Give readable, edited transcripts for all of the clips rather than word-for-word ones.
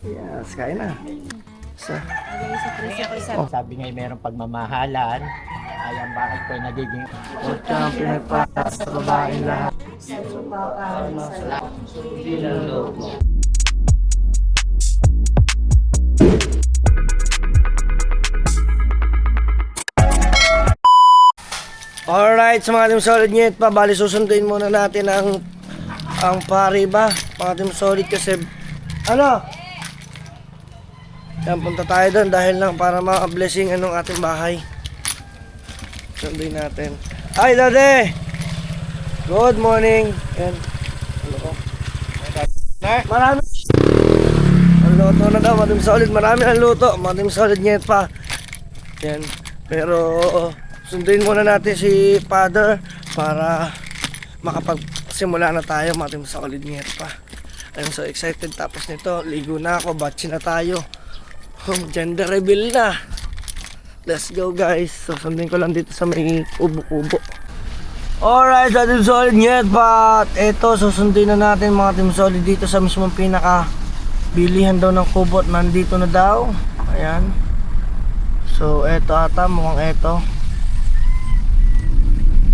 Yes, kain na. Sa Sabi nga mayroong pagmamahalan, ay ang bahay ko ay nagiging Huwag pinagpasa sa babaeng lahat. Alright, sa mga team solid nyet pa, bali susunduin muna natin ang pare ba? Mga team solid kasi ano? Yan, punta tayo doon dahil lang para ma-blessing anong ating bahay. Sunduin natin. Hi, Dade! Good morning. Yan. Ano ko? Marami. Ang luto na daw, mga team solid. Marami ang luto. Mga team solid nyet pa. Yan. Pero sunduin muna natin si Father para makapagsimula na tayo, mga team solid nyet pa. I'm so excited. Tapos nito, ligo na ako, batch na tayo. Gender reveal na. Let's go guys. So sundin ko lang dito sa may ubo-ubo. Alright, sa team solid nyet pa. Ito, susundin na natin mga team solid dito sa mismong pinaka bilihan daw ng kubot. Nandito na daw. Ayan. So eto ata, mukhang eto.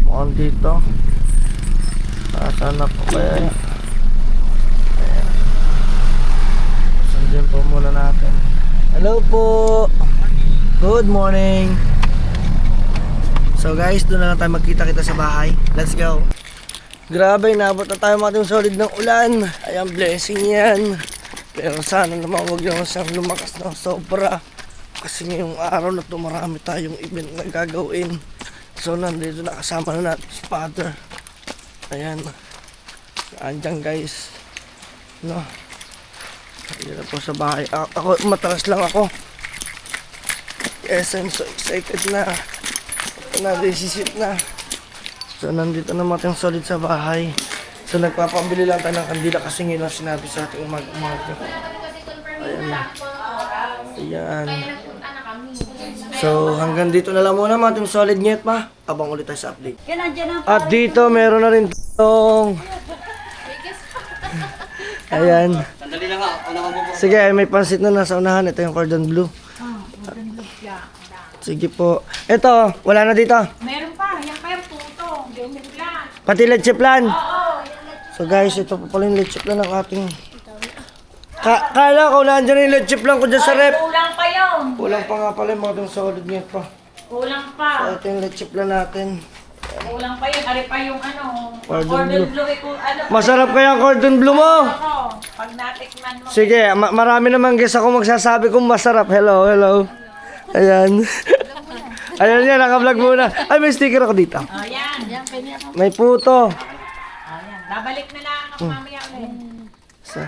Mukhang dito. Saan na po kaya? Ayan. Sundin po muna natin. Hello po. Good morning. So guys, doon na lang tayo magkita-kita sa bahay. Let's go. Grabe, naabot na tayo mga team solid ng ulan. Ayan, blessing yan. Pero sana naman huwag naman siyang lumakas ng sobra. Kasi ngayong araw na ito marami tayong event na gagawin. So nandito na kasama na natin si Father. Ayan. Andyan guys. No. Ayan na po sa bahay. Ako, matras lang ako. Yes, I'm so excited na. Na-decisit na. So nandito na mga team solid sa bahay. So nagpapabili lang tayo ng kandila kasi ngayon lang sinabi sa ating umaga. Ayan. Ayan. So hanggang dito na lang muna mga team solid nyet pa. Abang ulit tayo sa update. At dito meron na rin itong ayan. Sandali lang ha. Sige, may pansit na nasa unahan. Ito yung cordon bleu. Sige po. Ito, wala na dito. Meron pa, yan pa yung puto. Lang. Pati leche plan. Oo, So guys, ito po pala yung leche plan ng ating... Kala ko nandiyan yung leche plan ko dyan sa rep. kulang pa yun. Kulang pa nga pala yung mga itong solid niya pa. Kulang So pa. ito yung leche plan natin. Kulang pa yun. Ari pa yung ano, Cordon bleu. ano. Masarap kaya ang cordon bleu mo. Ako, pag natikman mo. Sige, marami naman guys ako magsasabi kung masarap. Hello, hello. Ayan. Ayan yan, naka-vlog muna. Ay, may sticker ako dito. Oh, yan. Yan, pwede ako. May puto. Oh, yan. Babalik na lang ako mamaya ulit. Sa...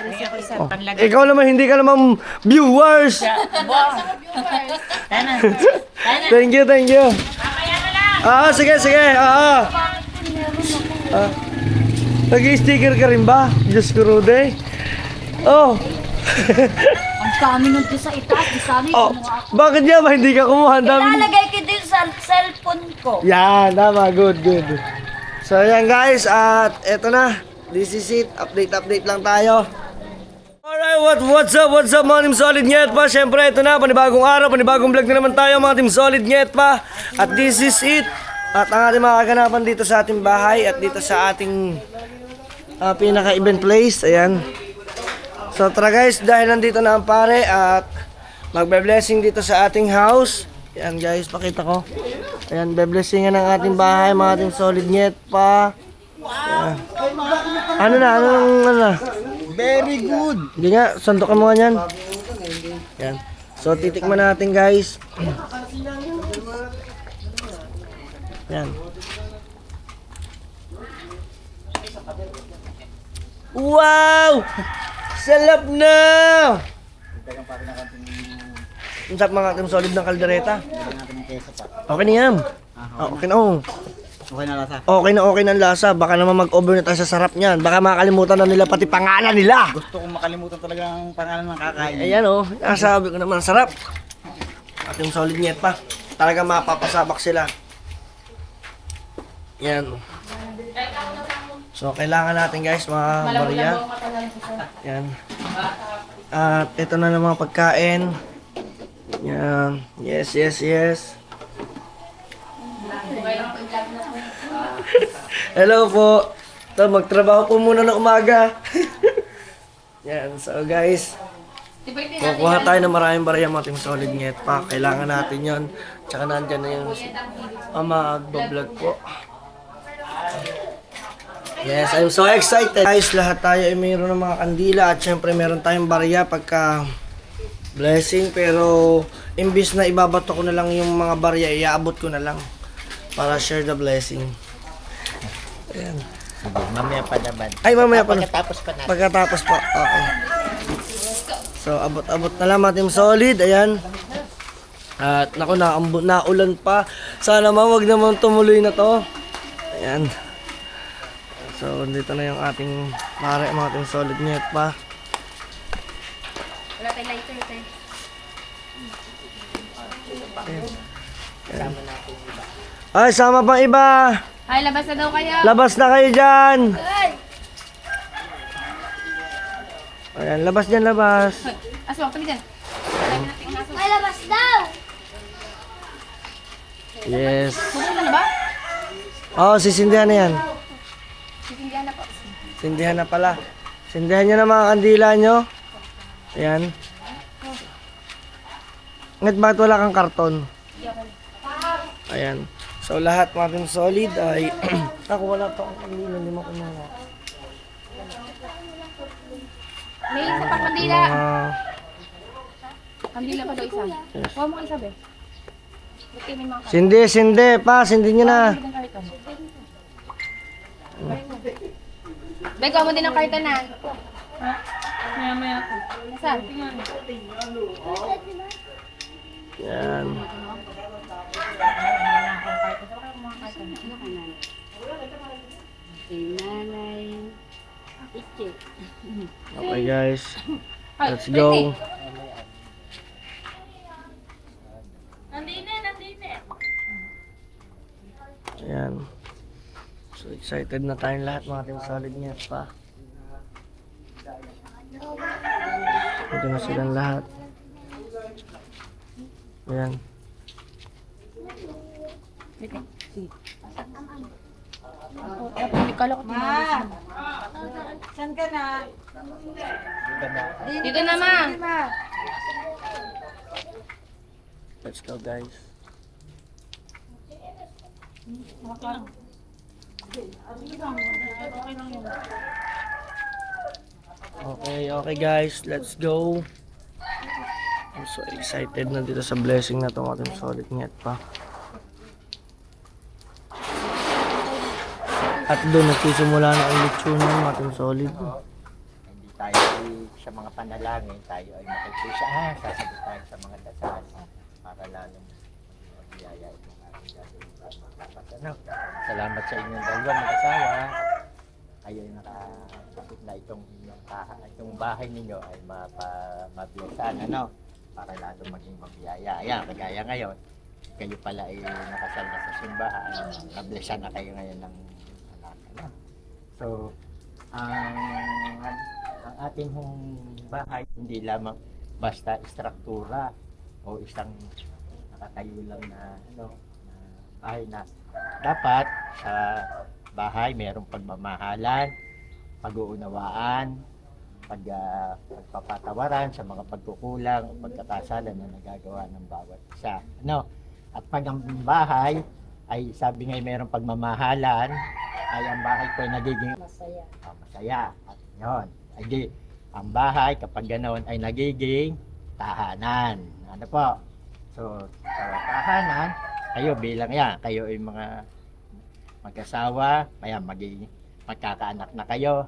Lagay ako isa. Oh. Panlagay. Ikaw naman, hindi ka naman viewers. Tana. Thank you, thank you. Mamaya na lang. Sige, sige. Nag-sticker ka rin ba? Diyos ko, Rude. Oh. Ang dami nun doon sa itaas, di sana Oh. yung kumuha ako. Bakit niya ba hindi ka kumuha? Ang dami. Ilalagay ko din sa cellphone ko. Yan, tama. Good, good. So, yan guys. At eto na. This is it. Update lang tayo. Alright, what's up mga Team Solid Nyet pa? Siyempre, ito na. Panibagong araw, panibagong vlog na naman tayo mga Team Solid Nyet pa. At this is it. At ang ating mga kaganapan dito sa ating bahay at dito sa ating pinaka-event place. Ayan. So tara guys, dahil nandito na ang pare at magbe-blessing dito sa ating house. Ayan guys, pakita ko. Ayan, be-blessingan ng ating bahay, mga Team Solid Nyet pa. Ayan. Ano na? very good. Hindi nga, sandukan mo nga yan. Ayan. So titikman natin guys. Ayan. Wow! Salap na! Ang sarap mga Team Solid ng kaldereta. Okay na yan. Okay na oh. Okay na lasa. Okay na ang lasa. Baka naman mag-over na tayo sa sarap niyan. Baka makalimutan na nila pati pangalan nila. Gusto kong makalimutan talaga ang pangalan ng kakain. Ayan oh. Sabi ko naman sarap. At yung solid nyet pa. Talaga mapapasabak sila. Yan. So kailangan natin guys mga Maria. Yan. At ito na ng mga pagkain. Yan. Yes, yes, yes. Hello po. Ito, magtrabaho po muna ng umaga. Yan. So guys, kukuha tayo ng maraming barya mga Team Solid Nyet pa. Kailangan natin yon. Tsaka nandyan na yung mag-vlog po. Yes, I'm so excited. Guys, lahat tayo ay mayroon ng mga kandila at syempre meron tayong barya pagka blessing. Pero imbis na ibabato ko na lang yung mga barya, iaabot ko na lang para share the blessing. Ayan. Sige, mamaya pa naman. Ay, mamaya pa na. Pagkatapos pa natin. Pagkatapos pa. Okay. So, abot-abot na lang mga Team Solid. Ayan. At naku, naulan pa. Sana wag naman tumuloy na to. Ayan. So, dito na yung ating mga Team Solid Nyet pa. Wala tayong lighter, tayo. Kasama natin iba. Ay, sama pang iba. Ay, labas na daw kayo. Labas na kayo dyan. Ayan, labas dyan, labas. Aswang, kami dyan. May labas daw! Yes. Pupunta na ba? Oh, sisindihan na yan. Sisindihan na po. Sindihan na pala. Sindihan nyo na mga kandila nyo. Ayan. Nga't bakit wala kang karton? Ayan. So lahat mga Team Solid ay... Ako wala pa akong kandila. Hindi mo kumuha. May isa pang kandila. Mga... Kandila pa daw isa. Huwag mo isa, be. Ba't kayo may mga Sindi, sindi. Pa, sindi nyo na. karton? Be, gawa mo din ang karton na. Ha? Maya-maya ko. Saan? Yan. Nanay. Ichi. Okay guys. Let's go. Ayan. So excited na tayong lahat mga Team Solid Nyet pa. Ito na silang lahat. Ayan. Kala ko tinawag. Saan ka na? Dito na, ma. Let's go guys. Okay guys, let's go. I'm so excited na dito sa blessing na to mga Team Solid Nyet pa. At doon nagsisimula na ang lechonan mga Team Solid. Hindi tayo sa mga panalangin, tayo ay makikisa. Sasagot tayo sa mga dasal para lalong magbiyaya itong ating gagawin para makapat. Salamat sa inyong dalawa mag-asawa. Kayo ay nakasakit na itong bahay ninyo ay mabiyasan, para lalong maging mabiyaya. Ayan, kagaya ngayon, kayo pala ay nakasal na sa simbahan, nablessan na kayo ngayon ng anak. So, ang ating bahay hindi lamang basta istruktura o isang nakatayo lang na bahay na dapat sa bahay mayroong pagmamahalan, pag-uunawaan, pagpapatawaran sa mga pagkukulang o pagkakasalan na nagagawa ng bawat isa. At pag ang bahay ay sabi nga mayroong pagmamahalan, ay ang bahay ko ay nagiging masaya. At yun, ay di, ang bahay kapag ganoon ay nagiging tahanan. Ano po? So, sa tahanan, kayo bilang kayo ay mga mag-asawa, magiging magkakaanak na kayo,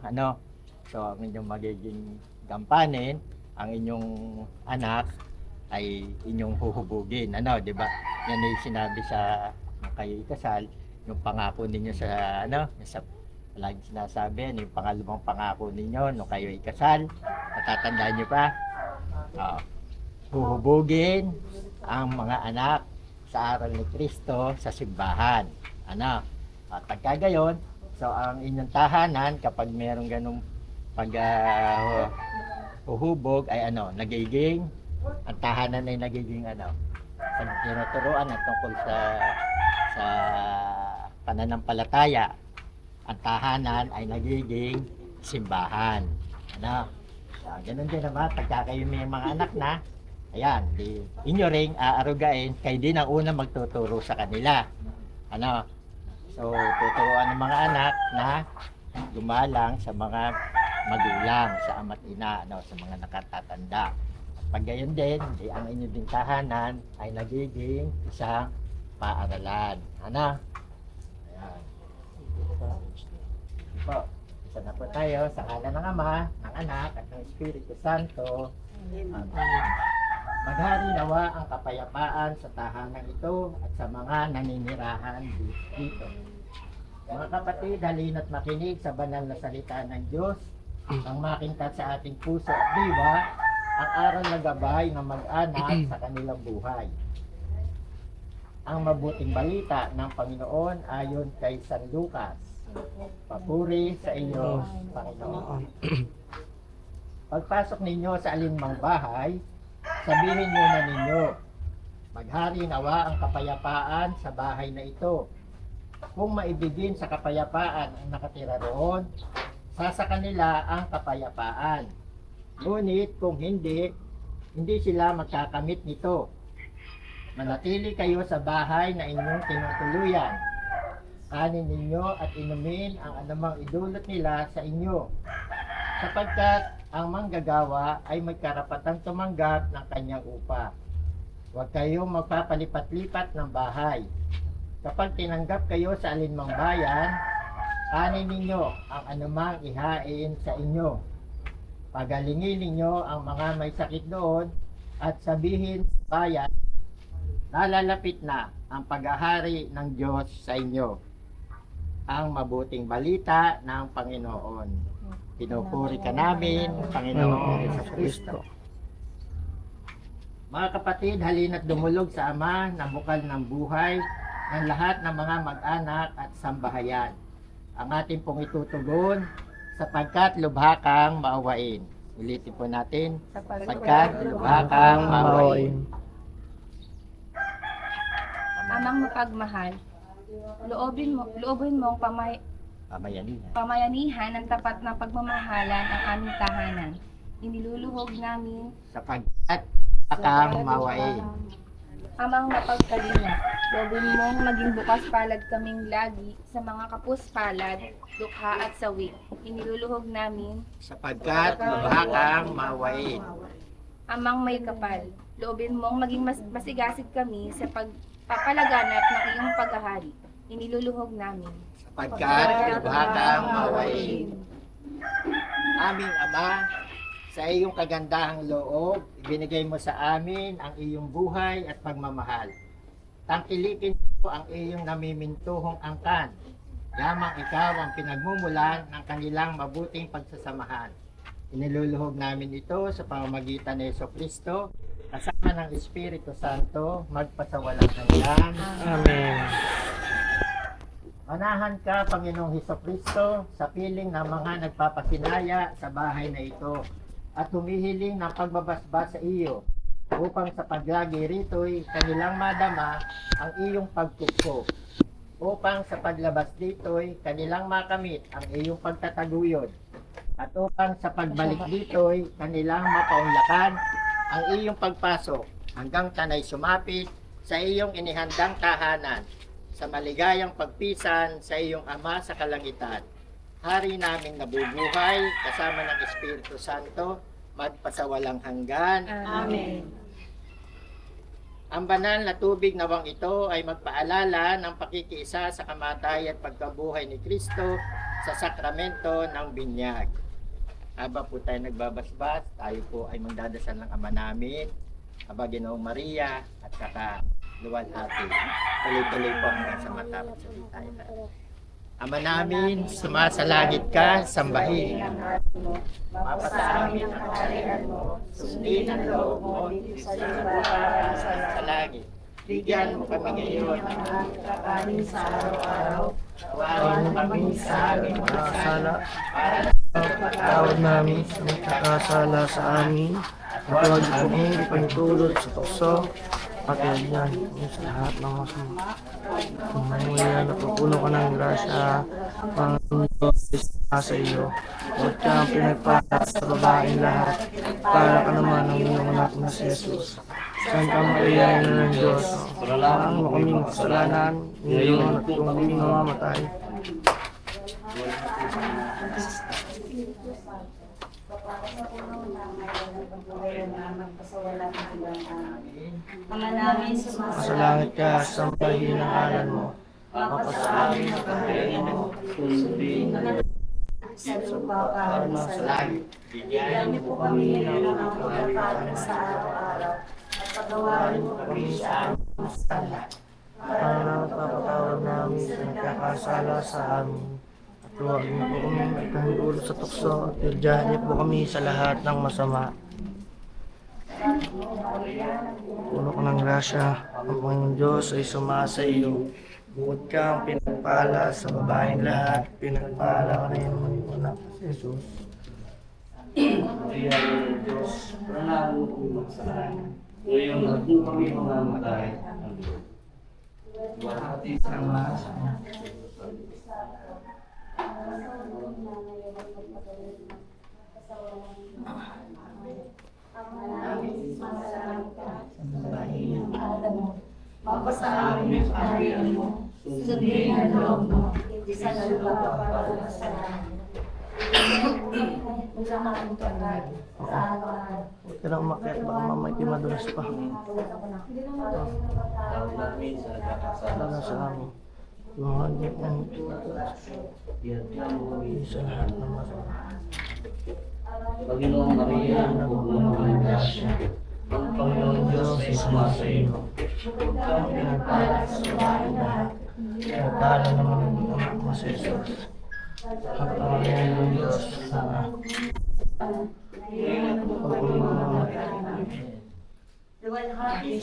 So, ang inyong magiging gampanin, ang inyong anak ay inyong huhubugin, di ba? Yan ay sinabi sa kayo ikasal, yung pangako ninyo sa lagi sinasabi, yung pangalawang pangako ninyo nung kayo ikasal, natatandaan nyo pa? Huhubugin ang mga anak sa aral ni Kristo sa simbahan. At pagkagayon, so ang inyong tahanan, kapag mayroong ganong uhubog ay nagiging, ang tahanan ay nagiging pag tinuturuan at tungkol sa pananampalataya, ang tahanan ay nagiging simbahan. Ganun din naman, pagka kayo may mga anak na, ayan, inyo ring aarugain, kayo din ang unang magtuturo sa kanila. So, tuturuan ng mga anak na gumalang sa mga magulang, sa ama't ina, sa mga nakatatanda. Pag gayon din, ang inyo ding tahanan ay nagiging isang paaralan. Ayan. Po, isa na po tayo sa ngalan ng Ama, ng Anak, at ng Espiritu Santo. Maghari nawa ang kapayapaan sa tahanan ito at sa mga naninirahan dito. Mga kapatid, halina't makinig sa banal na salita ng Diyos, ang makintat sa ating puso at diwa, ang aral na gabay ng mag-anak sa kanilang buhay. Ang mabuting balita ng Panginoon ayon kay San Lucas. Papuri sa iyo, Panginoon. Pagpasok ninyo sa alinmang bahay, sabihin nyo na ninyo, maghari nawa ang kapayapaan sa bahay na ito. Kung maibigin sa kapayapaan ang nakatira roon, sa kanila ang kapayapaan. Ngunit kung hindi sila magkakamit nito. Manatili kayo sa bahay na inyong tinutuluyan. Kanin ninyo at inumin ang anumang idulot nila sa inyo. Sapagkat ang manggagawa ay may karapatang tumanggap ng kanyang upa. Huwag kayong magpapalipat-lipat ng bahay. Kapag tinanggap kayo sa alinmang bayan, kanin ninyo ang anumang ihain sa inyo. Pagalingin ninyo ang mga may sakit doon at sabihin sa bayan, nalalapit na ang paghahari ng Diyos sa inyo. Ang mabuting balita ng Panginoon. Pinupuri ka namin, Panginoong Jesucristo. Mga kapatid, halina't dumulog sa Ama na bukal ng buhay ng lahat ng mga mag-anak at sambahayan. Ang ating pong itutugon, sapagkat lubha kang maawain. Ulitin po natin, sapagkat lubha kang maawain. Amang mapagmahal, loobin mong pamayanihan ang tapat na pagmamahalan ang aming tahanan. Iniluluhog namin Sapagkat kang maawain. amang mapagkalinga. Loobin mong maging bukas palad kaming lagi sa mga kapuspalad, dukha at sawi. Iniluluhog namin Sapagkat lubha kang maawain. amang may kapal. Loobin mong maging masigasig kami sa pagpapalaganap ng iyong paghahari. Iniluluhog namin Sapagkat lubha kang maawain. Aming Ama, sa iyong kagandahang loob, ibinigay mo sa amin ang iyong buhay at pagmamahal. Tangkilikin mo ang iyong namimintuhong angkan. Yamang ikaw ang pinagmumulan ng kanilang mabuting pagsasamahan. Iniluluhog namin ito sa pamamagitan ni Jesucristo, kasama ng Espiritu Santo, magpasawalang hanggan. Amen. Manahan ka, Panginoong Jesucristo, sa piling ng mga nagpapasinaya sa bahay na ito at humihiling ng pagbabasbas sa iyo upang sa paglagi rito'y kanilang madama ang iyong pagkuko, upang sa paglabas dito'y kanilang makamit ang iyong pagtataguyod, at upang sa pagbalik dito'y kanilang mapaunlakan ang iyong pagpasok hanggang tanay sumapit sa iyong inihandang tahanan, sa maligayang pagpisan sa iyong Ama sa kalangitan. Hari naming nabubuhay kasama ng Espiritu Santo, magpasawalang hanggan. Amen. Ang banal na tubig nawang ito ay magpaalala ng pakikiisa sa kamatay at pagkabuhay ni Kristo sa sakramento ng binyag. Habang po tayo nagbabasbas, tayo po ay magdadasal ng Ama namin, Aba Ginoong Maria, at saka luwalhati. Tuloy-tuloy po hanggang sa matapos sa tayo. Ama namin, sumasalangit ka, sambahin. Mapasa amin ang kaharian mo, sundin ang loob mo, sa lupa sa langit. Bigyan mo kami ngayon ng aming kakanin sa araw-araw. Tawarin mo kami sa aming mga sala, para Tawad namin sa nagkakasala sa amin. At huwag po kami ipahintulot sa tukso. Pagkaya yan, sa lahat ng masama. Ngayon, napupuno ka ng grasya. Panginoon Diyos, sa iyo. Huwag kang pinagpala sa babaeng lahat. Para ka naman ang iyong anak na si Jesus. Santa Maria, Ina ng Diyos, panalang mo kaming kasalanan, ngayon at kung kami mamamatay. Ama namin Masalangit ka, sambahin ang ngalan mo. Mapasabi ang kaharian mo, sundin sa lupa para sa langit. Bigyan niyo po kami ng mga pagkakain sa araw-araw at pagawain mo kami sa aming masala. Para napapatawad namin sa nagkakasala sa amin. At huwag niyo po kami ipahintulot sa tukso at irjahan niyo po kami sa lahat ng masama. Puno ka ng grasya, ang Panginoon Diyos ay sumasa iyo. Bukod kang pinagpala sa babaeng lahat, pinagpala ka rin ng iyong anak si Jesus. Maria ng Diyos, pranalo mo kami magsalanan. Ngayon at kung kami mamamatay. Buwahati sa masa. Mapasa amin ang kaharian mo, sundin ang loob mo, hindi sa lupa para sa langit. Wala ka ng pagkain sa araw-araw. Huwag ka nang umakyat, baka mamay di madulas pa. Sana sa amin. Mga ganyan ang sa lahat ng masama. Panginoong Maria, napupuno ng grasya. Ang Panginoon Diyos ay sumasa iyo. Huwag kang pinagpala sa babaeng lahat. Pinagpala naman ang iyong anak na si Jesus. Ang Panginoon ng Diyos sa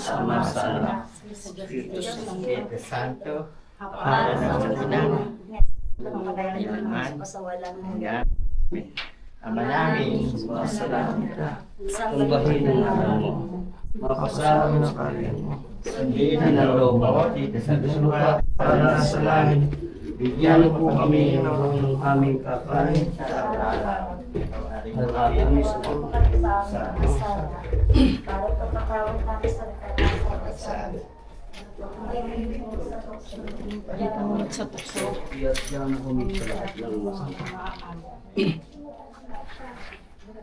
Sama-sama. Espiritu Santo, para ng Panginoon, kailangan, hanggang Ama namin, Masalangit ka. Sambahin ang ngalan mo. Mapasabi ng kaharian mo. sundin ang loob mo dito sa lupa Para sa langit. Bigyan mo po kami ng aming kakain sa araw-araw. at amin sa Para pagkakawin namin sa nagkakasala. bigyan mo kami sa lahat ng masama.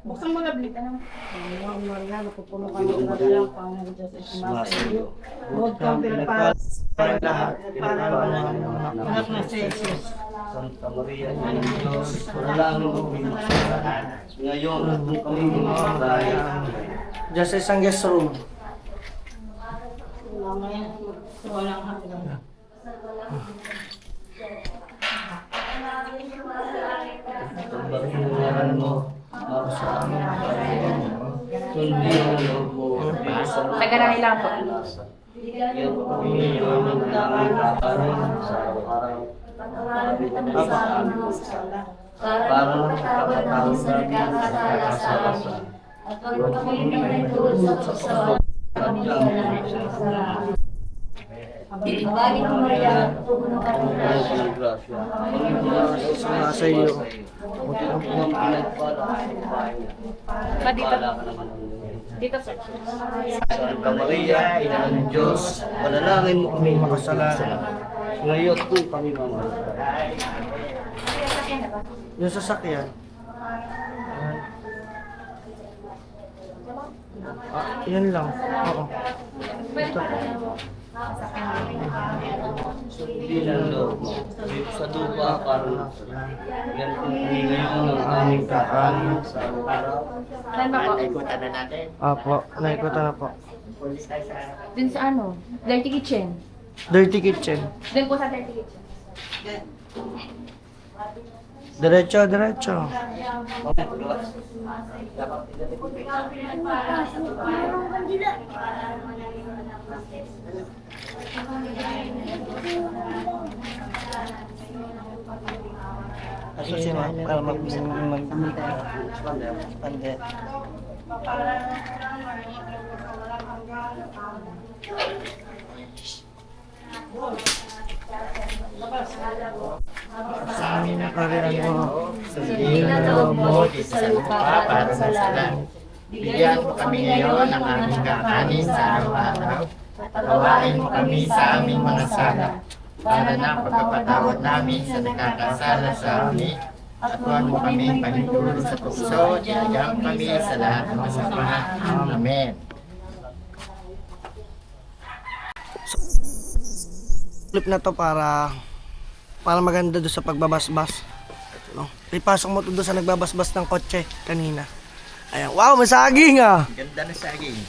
Buksan mo na blit. Panginoon Maria, napupuno ka ng grasya, ang Panginoon Diyos ay sumasa iyo. Huwag kang pinagpala sa babaeng lahat. Pinagpala naman ang iyong anak na si Jesus. Santa Maria, Ina ng Diyos, panalangin mo kami magsalanan. Ngayon at kung kami mamamatay. Diyan sa isang guest room. Walang hanggan. Sambahin ang ngalan mo. Mapasa amin ang kaharian mo. Sundin ang loob mo. Sa Taga-nahin lang po. Bigyan mo kami ng aming kakain sa araw-araw. Papa. Para makapatawad namin sa nagkakasala sa At huwag kami pinagtulot sa tukso. Kami sa Mabalik mo Maria, pupuno ka ng grasya. Sama sa iyo. Huwag kang pinagpala. Pa dito. Dito sir. Santa Maria, Ina ng Diyos, panalangin mo kami makasalanan. Ngayon kung kami mamamatay. Yung sasakyan. Yan lang. Oo. Ito. Sundin ang loob mo. Dito sa lupa para sa langit. Yan kung kami ngayon ang aming kakain sa araw-araw. Saan ba po? Ikutan na natin. Apo, naikutan na po. Pulis tayo sa Dun sa ano? Dirty kitchen. Dirty kitchen. Dun po sa dirty kitchen. Diretso, diretso. susi mo para mag-expand. Sa amin ang kariyan mo. Sundin ang loob mo dito sa lupa para sa langit. Bigyan mo kami ngayon ng aming kakanin sa araw-araw. Patawarin mo kami sa aming mga sala para na pagkapatawad namin sa nakakasala sa amin. At huwag mo kami panituro sa tukso, diyagyang kami sa lahat ng masama. Amen. Clip na to para maganda doon sa pagbabasbas. No? Ipasok mo to doon sa nagbabasbas ng kotse kanina. Ayan, wow, may saging ah! Ganda na saging.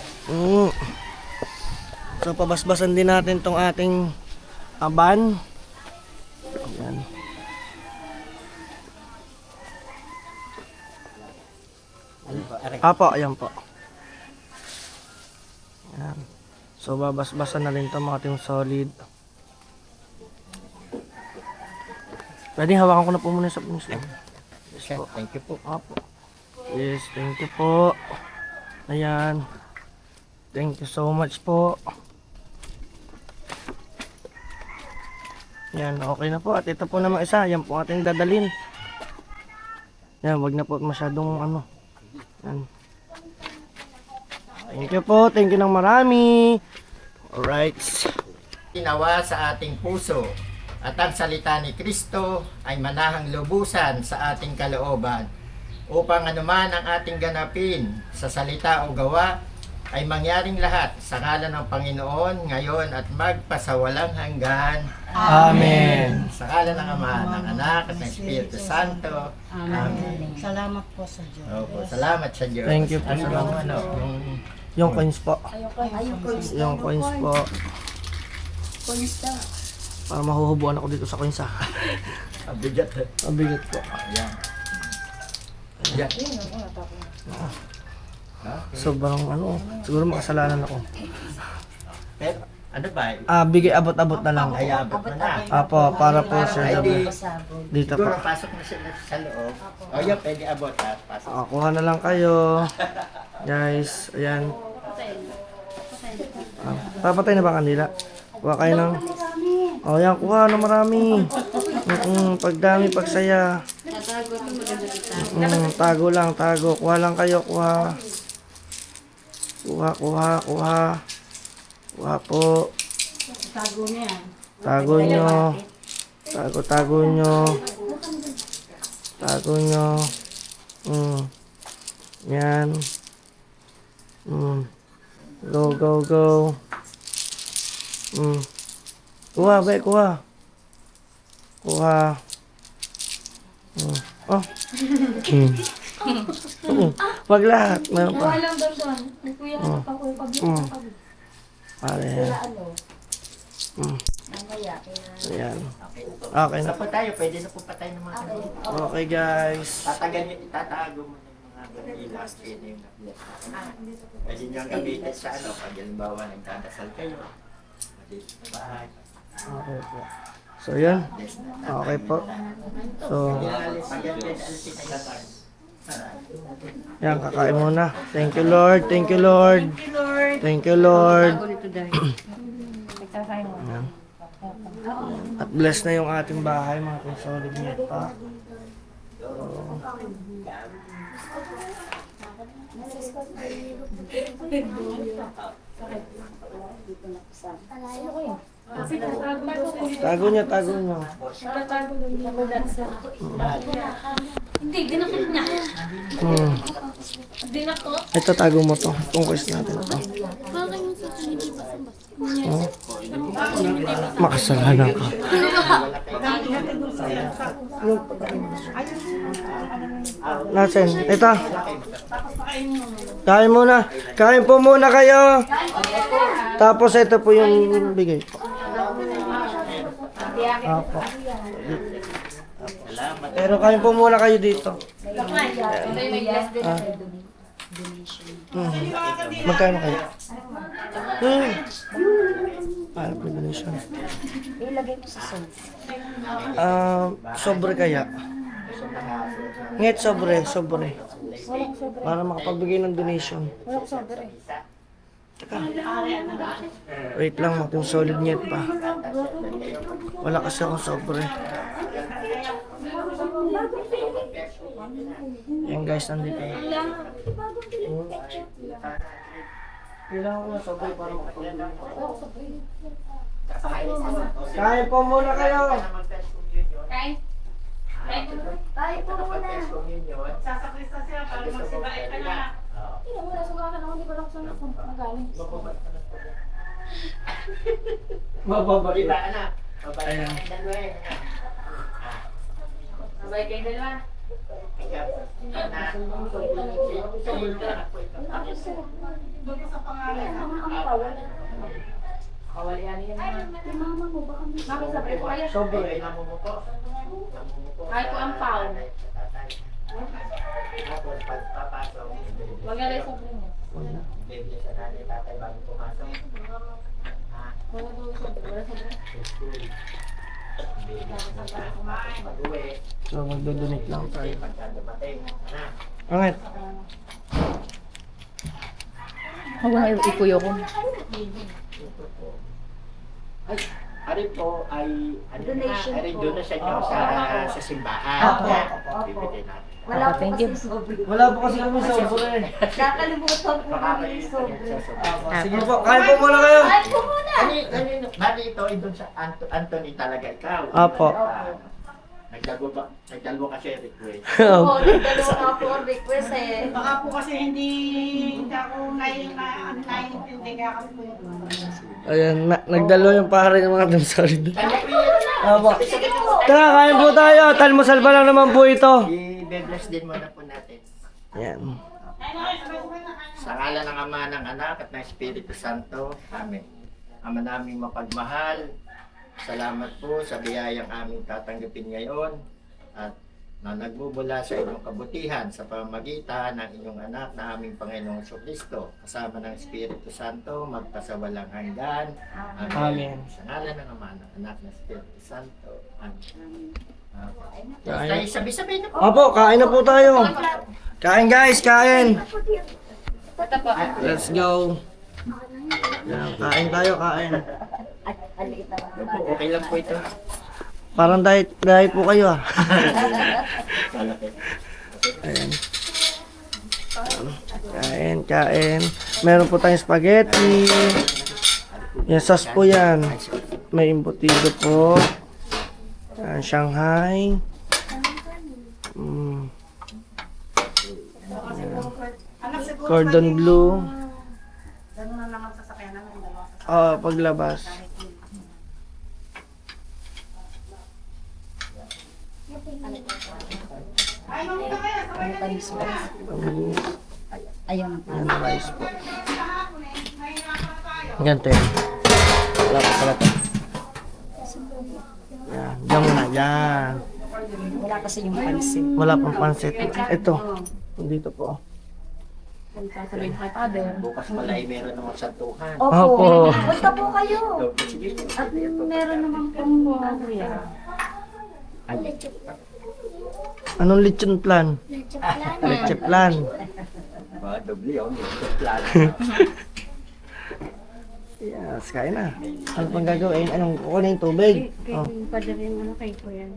So pabasbasan din natin tong ating van. Ayan. Apo, ayan po. Ayan. So babasbasan na rin to mga ating solid. Pwede hawakan ko na po muna sa punis lang. Okay, thank you po. Apo. Yes, thank you po. Ayan. Thank you so much po. Yan, okay na po. At ito po naman isa. Yan po ating dadalhin. Yan, wag na po masyadong ano. Yan. Thank you po. Thank you ng marami. Alright. Ginawa sa ating puso at ang salita ni Kristo ay manahang lubusan sa ating kalooban upang anuman ang ating ganapin sa salita o gawa ay mangyaring lahat sa ngalan ng Panginoon ngayon at magpasawalang hanggan. Amen. Sa ngalan ng Ama, ng Anak at ng Espiritu Santo. Amen. Salamat po sa Diyos. Opo, salamat sa Diyos. Thank you po, Ano salamat. yung, ano, Yung coins po. Yung coins po. Para mahuhubuan ako dito sa coins ah. ang bigat. Ang bigat po. Yan. Yan. Sobrang ano. Siguro makasalanan ako. Pero, ano ba? Bigay abot-abot na lang. Ay, abot mo na. Apo, para po sa Ay, di. dito po. Siguro pasok na sila sa loob. O yan, pwede abot ha. Pasok. Kuha na lang kayo. Guys, ayan. Papatay na ba ang kandila? Kuha kayo ng... yan, kuha na marami. Pagdami, pagsaya. Tago lang, tago. Kuha lang kayo, kuha. Kuha po. Tago niya. Tago nyo. Tago nyo. Tago nyo. Yan. Go. Kuha, bay, kuha. Wag lahat. Meron pa. Walang doon. May kuya ka pa ko. Pare. Ayan. Okay na. Isa pa tayo, pwede na po patay ng mga kanila. Okay guys. Itatago mo ng mga kanila. Pwede yung na-bless natin. Pwede nyo ang gamitin sa ano, pag halimbawa nagdadasal kayo. Dito sa bahay. Okay po. So yan. Bless na. Okay po. So, Pag yan, alisin na yun. yan, kakain muna. Thank you Lord. Thank you Lord. Thank you Lord. Ayan. At bless na yung ating bahay, mga solid net pa. Tago niya. Hindi, dinakot niya. Dinakot? Ito, tago mo to. Tungkos natin to. Bakit mo sa hindi ba Makasalanan ka. Nasen, ito. Kain muna. Kain po muna kayo. Tapos ito po yung bigay po. Apo. Pero kain po muna kayo dito. Magkano kayo? Para po donation. Ilagay mo sa sauce. Sobre kaya. Ngit, sobre. Para makapagbigay ng donation. Teka. Wait lang, Team Solid Nyet pa. Wala kasi akong sobre. Yan guys, nandito. Kailangan ko na sobre para makapagbigay. Kain po muna kayo! Kain. Tayo po muna. Sasakrista siya para magsibae ka na. Hindi mo nasugakan ako, hindi ko lang saan ako magaling. Mababait. Ayan. Sabay kayo dalawa. Doon sa pangalan. Kawalian yan na. Mama mo, baka may Bakit sabi ko kayo? Sobre. Kahit ko ang pao. Huwag nga rin sabi niya. Wala daw sabi. Wala sabi. So magdodonate lang tayo. Angit. Hawag nga ikuyo ko. Ari po ay Donation ari po. donation nyo sa simbahan. Apo. Bibigyan natin. Wala po Thank kasi you. sobre. Wala po kasi kami sobre. Kakalimutan po Baka namin may yung sobre. Sige po, kain po muna kayo. Ay po muna! Bali ito ay doon sa Anthony talaga ikaw. Apo. Nagdalwa kasi request. Oo, nagdalawa nga po ang request eh. Baka po kasi hindi ako naiintindi kaya kami po yung Ayan, nagdalo yung pare ng mga Team Solid. Kanya po yun. Apo. Tara, kain po tayo. Talmusal pa lang naman po ito. I-bless din muna po natin. Yan. Sa ngalan ng Ama, ng Anak, at ng Espiritu Santo. Amen. Ama naming mapagmahal, salamat po sa biyayang aming tatanggapin ngayon at na nagmumula sa inyong kabutihan sa pamamagitan ng inyong anak na aming Panginoong Kristo kasama ng Espiritu Santo magpasawalang hanggan. Amen. Sa ngalan ng Ama, ng Anak, ng Espiritu Santo. Amen. Kain. Tayo sabay-sabay na po. Apo, kain na po tayo. Kain guys, kain. Ito po. Let's go. Yan, kain tayo, kain. Aliit naman. Opo, okay lang po ito. Parang diet po kayo ah. Malaki. Ayan. Kain, kain. Meron po tayong spaghetti. Yan, sauce po yan. May embutido po. Yan, Shanghai. Cordon bleu. Ganun na lang ang sasakyan namin. Dalawa sa Paglabas. Ay, mamita kayo. Sabay na dito. Ayun. Yan, rice po. Yan, te. Wala pa pala to. Yan, diyan muna, yan. Wala kasi yung pansin. Wala pang pansit. Ito. Dito po. Sasabihin ko kay Father. Bukas pala ay meron namang santuhan. Opo. Punta po kayo. Sige. At meron naman pong ano yan. Anong lechon plan? Leche plan. Mga doble yun. Plan. Yes, kain na. Ano pang gagawin? Anong kukunin yung tubig? Oh. Padarin mo na kay ko yan.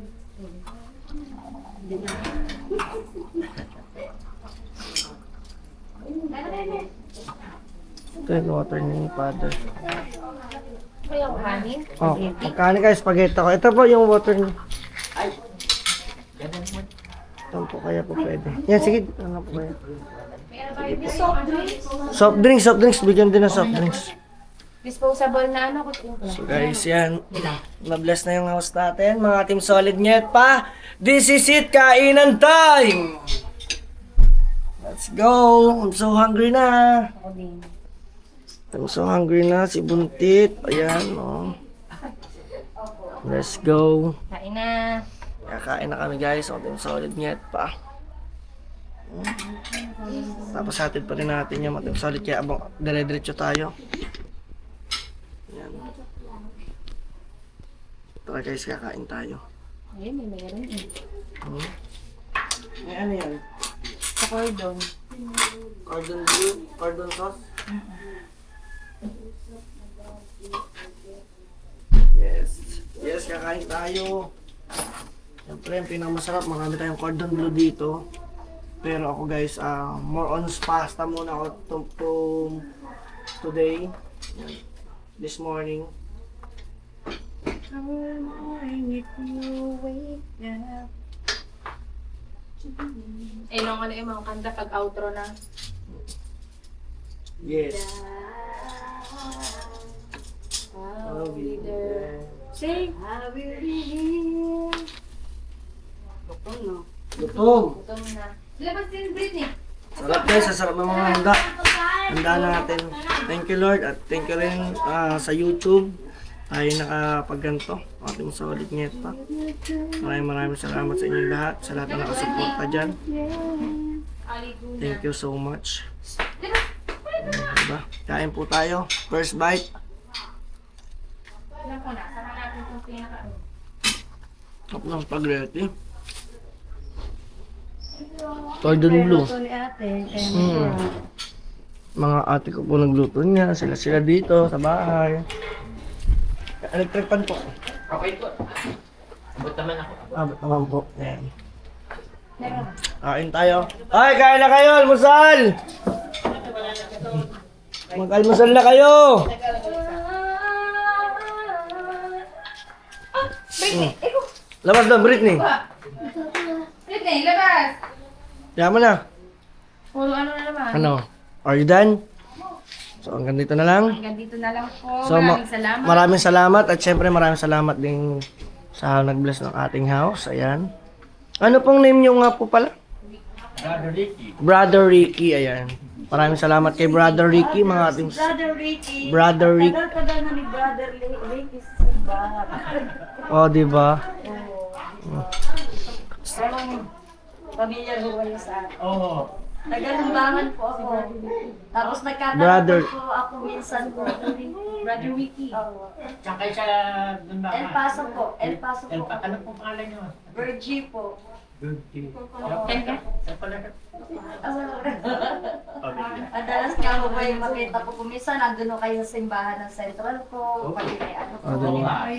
Ito yung water ni Father. Ito yung kanin. Oh, magkano kayo spaghetti ko? Ito po yung water ni. Ay! Ganun mo. Ito po kaya po pwede. Yan, sige. Ano po kaya? Soft drinks. Soft drinks. Bigyan din ng soft drinks. Disposable na ano ko ito. So guys, yan. Na-bless na yung house natin. Mga Team Solid Nyet pa. This is it. Kainan time! Let's go! I'm so hungry na. I'm so hungry na. Si Buntit. Ayan, oh. Let's go. Kain na. Kakain na kami guys. So, Team Solid Nyet pa. Tapos hatid pa rin natin yung Team Solid. Kaya abang dire-diretso tayo. Ayan. Tara guys, kakain tayo. Ayun, may meron eh. May ano yan? Sa cordon. Cordon bleu? Cordon sauce? Yes. Yes, kakain tayo. Siyempre, yung pinakamasarap, marami tayong cordon bleu dito. Pero ako guys, more on pasta muna ako today. This morning. Nung ano yung mga kanta pag outro na. Yes. I'll be there. Say, Gutom. gutom na. Labas din, Britney. Sarap guys, sarap ng mga handa. Handa natin. Thank you Lord at thank you rin sa YouTube. Tayo nakapagganto. Ating solid ngeta. Maraming salamat sa inyong lahat. Sa lahat na nakasuporta dyan. Thank you so much. Diba? Kain po tayo. First bite. Alam ko na, saka natin kung pinaka. Top ng spaghetti. Cordon bleu. Ito ni ate. Kaya Mga ate ko po nagluto niya. Sila dito sa bahay. Electric pan po. Okay po. Abot naman ako. Abot naman po. Ayan. Kain tayo. Ay, kain na kayo! Almusal! Mag-almusal na kayo! Britney, ikaw. Labas doon, Britney. Britney, labas. Kaya mo na. Puro ano na naman. Ano? Are you done? So, hanggang dito na lang. Hanggang dito na lang po. So, Maraming salamat. Maraming salamat at syempre maraming salamat din sa nag-bless ng ating house. Ayan. Ano pong name nyo nga po pala? Brother Ricky. Brother Ricky, ayan. Maraming salamat kay Brother Ricky, mga ating... Brother Ricky. Brother Ricky. Tagal-tagal na ni Brother Ricky sa simbahan. Oh, di ba? Parang pamilya ko kayo sa akin. Oo. Tagalumbangan po ako. Tapos Brother. nagkakaroon po ako minsan po. Brother Ricky. Saan kayo sa doon ba? El Paso po. El Paso po. Ano pong pangalan nyo? Virgie po. Ken ka? Saan pala? Madalas nga po kayo makita po. Minsan nandun kayo sa simbahan ng Central po. Pati may ano po. Oo nga.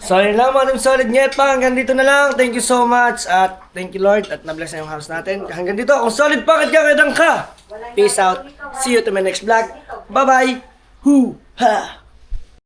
So, yun lang mga team solid nyet pa. Hanggang dito na lang. Thank you so much. At thank you Lord. At na-bless na yung house natin. Hanggang dito. Kung solid pa, kadang ka. Peace out. See you to my next vlog. Bye-bye. Hoo-ha.